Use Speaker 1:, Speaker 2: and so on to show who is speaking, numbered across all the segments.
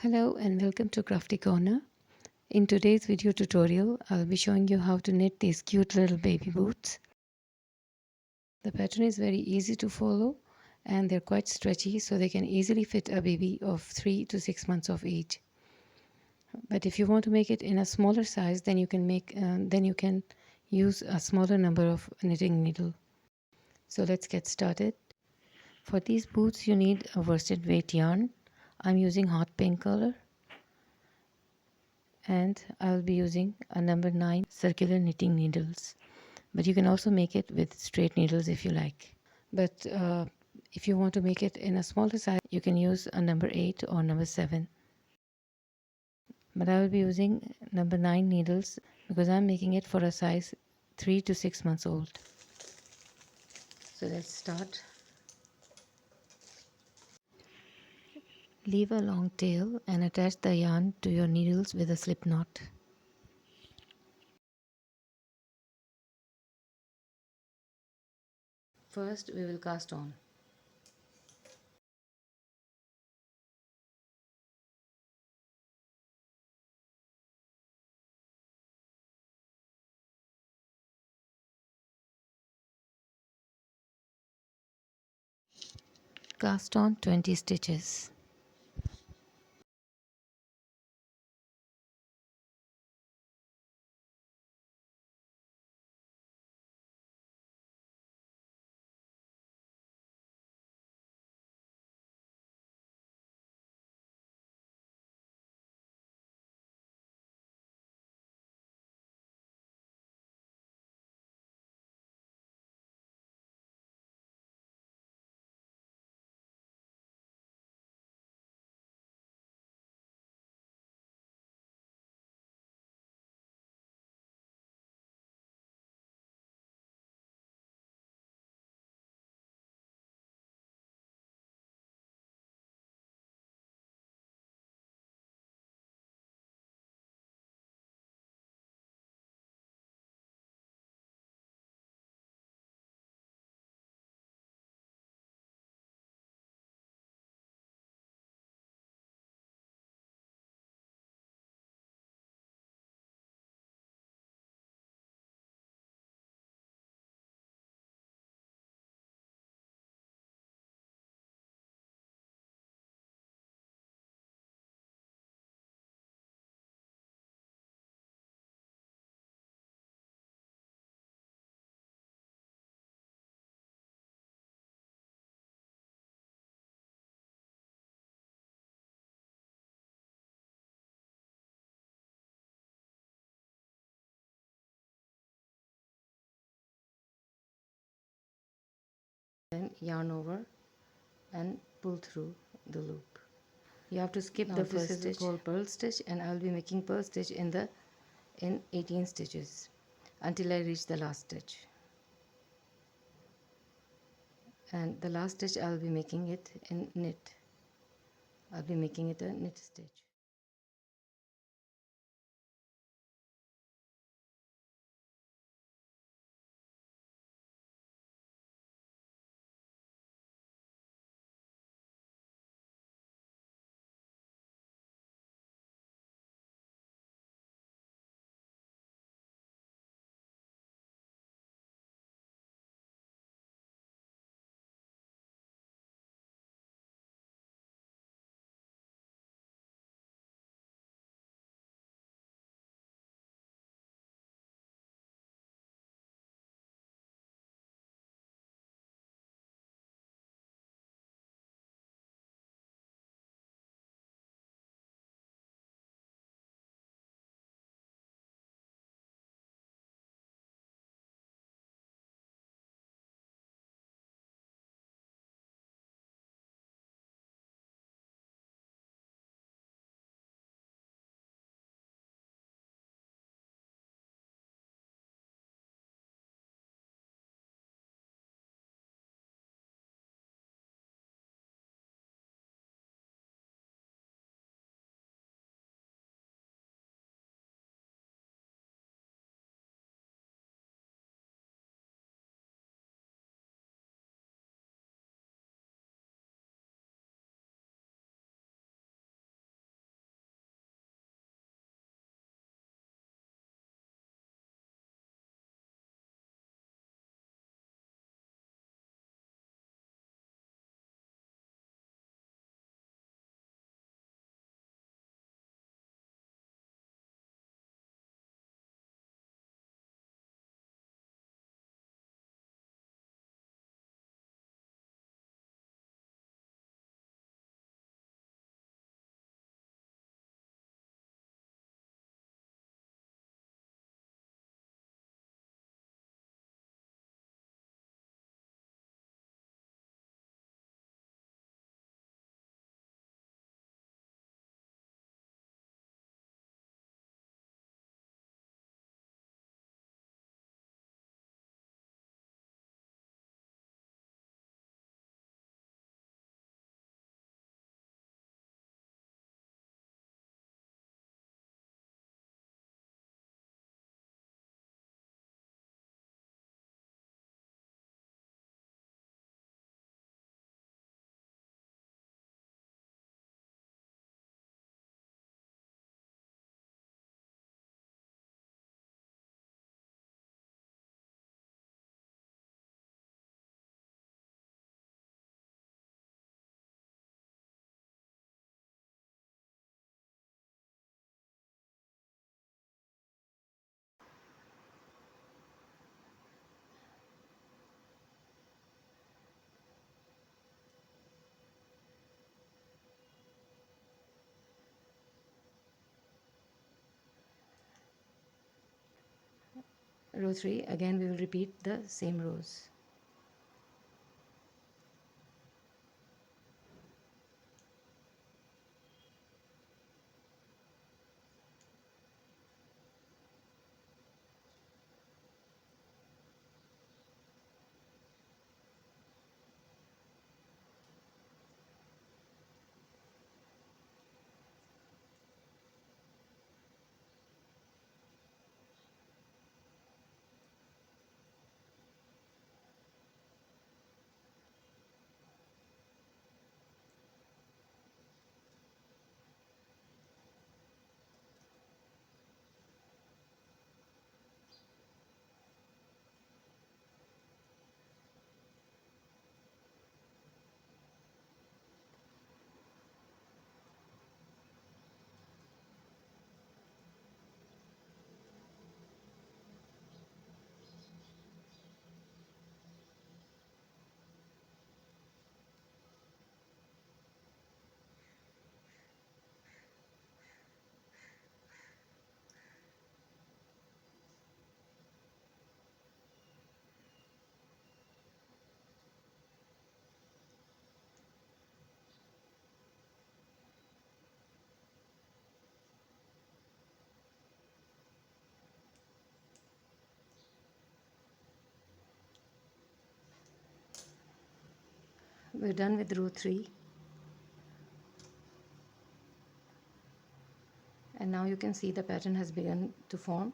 Speaker 1: Hello and welcome to Crafty Corner. In today's video tutorial, I'll be showing you how to knit these cute little baby boots. The pattern is very easy to follow and they're quite stretchy, so they can easily fit a baby of 3 to 6 months of age. But if you want to make it in a smaller size, then you can use a smaller number of knitting needle. So let's get started. For these boots you need a worsted weight yarn. I'm using hot pink color. And I will be using a number 9 circular knitting needles, but you can also make it with straight needles if you like. But if you want to make it in a smaller size, you can use a number 8 or number 7, but I will be using number 9 needles because I'm making it for a size 3 to 6 months old. So let's start. Leave a long tail and attach the yarn to your needles with a slip knot. First we will cast on. Cast on 20 stitches. Then yarn over and pull through the loop. You have to skip the first stitch called purl stitch, and I will be making purl stitch in 18 stitches until I reach the last stitch. And the last stitch I will be making it in knit. I'll be making it a knit stitch. row 3, again we will repeat the same rows. We're done with row 3, and now you can see the pattern has begun to form,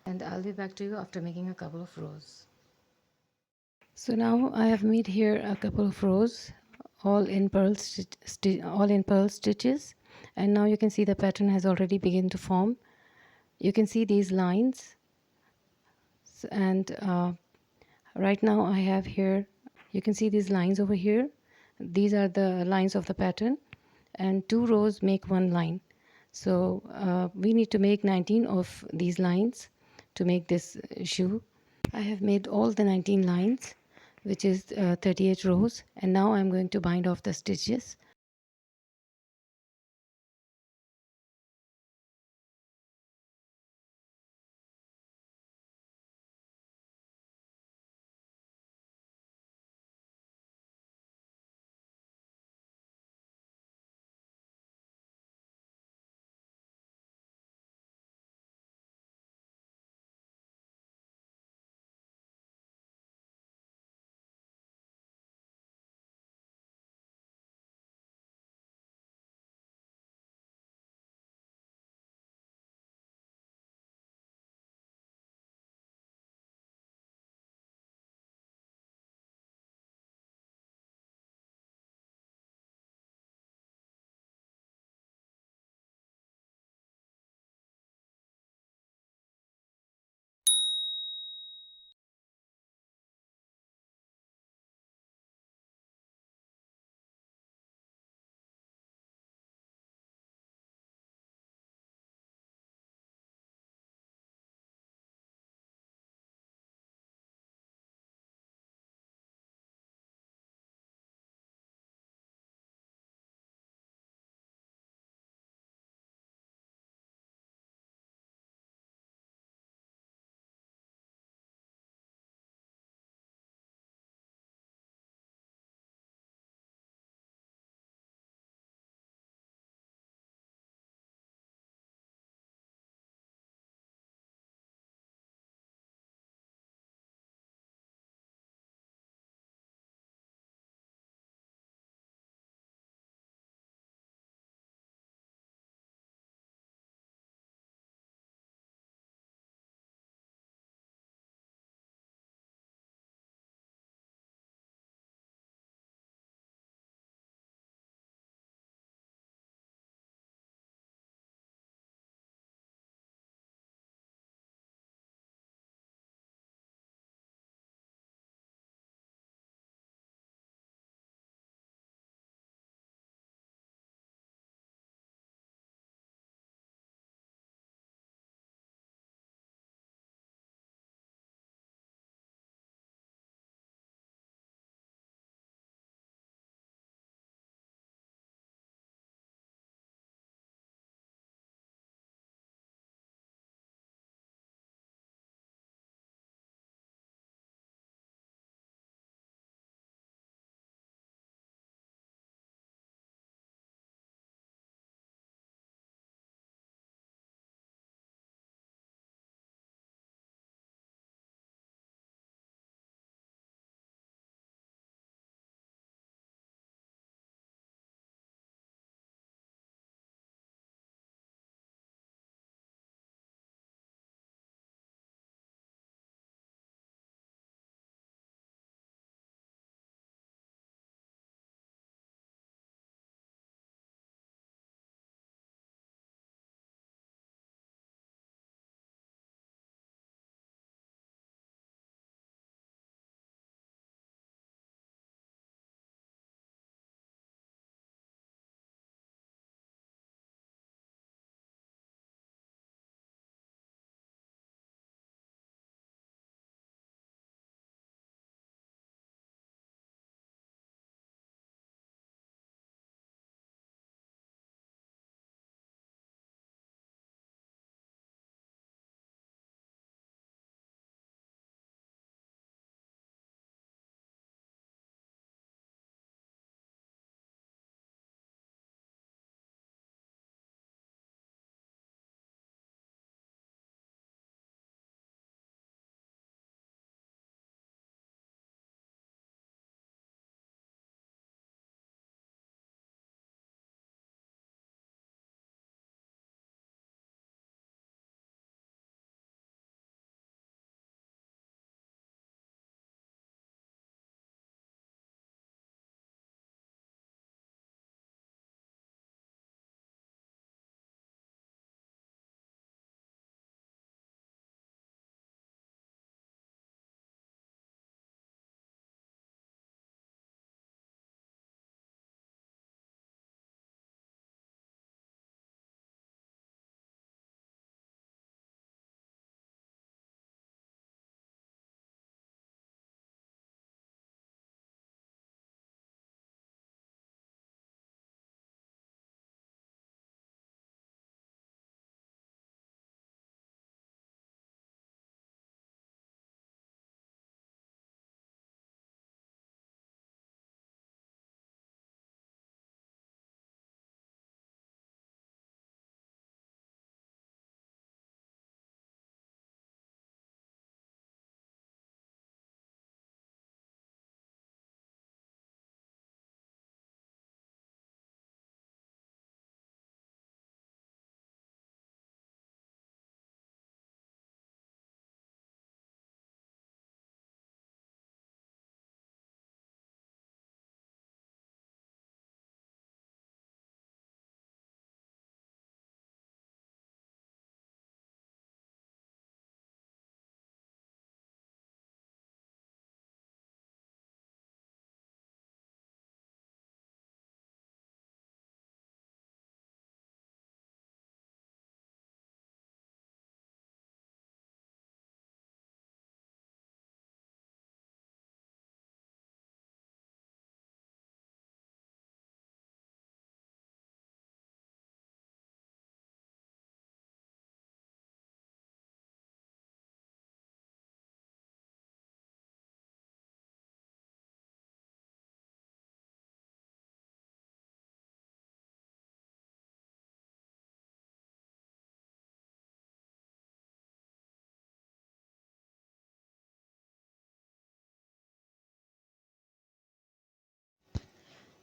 Speaker 1: and I'll be back to you after making a couple of rows. So now I have made here a couple of rows, all in purl stitches, and now you can see the pattern has already begun to form. You can see these lines, and right now I have here, you can see these lines over here. These are the lines of the pattern, and 2 rows make 1 line. So we need to make 19 of these lines to make this shoe. I have made all the 19 lines, which is 38 rows, and now I'm going to bind off the stitches.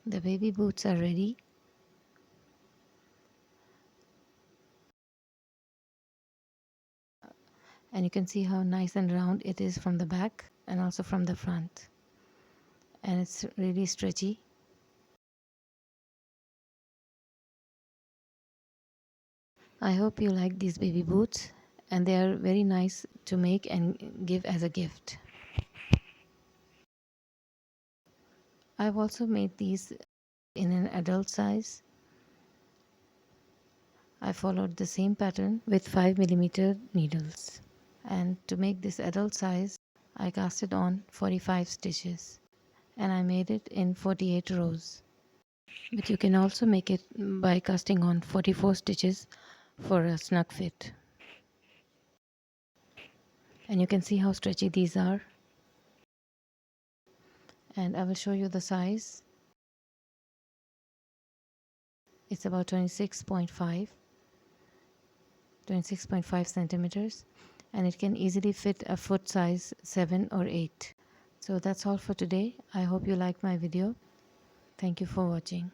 Speaker 1: The baby boots are ready. And you can see how nice and round it is from the back and also from the front. And it's really stretchy. I hope you like these baby boots, and they are very nice to make and give as a gift. I've also made these in an adult size. I followed the same pattern with 5mm needles. And to make this adult size, I casted on 45 stitches and I made it in 48 rows. But you can also make it by casting on 44 stitches for a snug fit. And you can see how stretchy these are. And I will show you the size. It's about 26.5 centimeters, and it can easily fit a foot size 7 or 8. So that's all for today. I hope you like my video. Thank you for watching.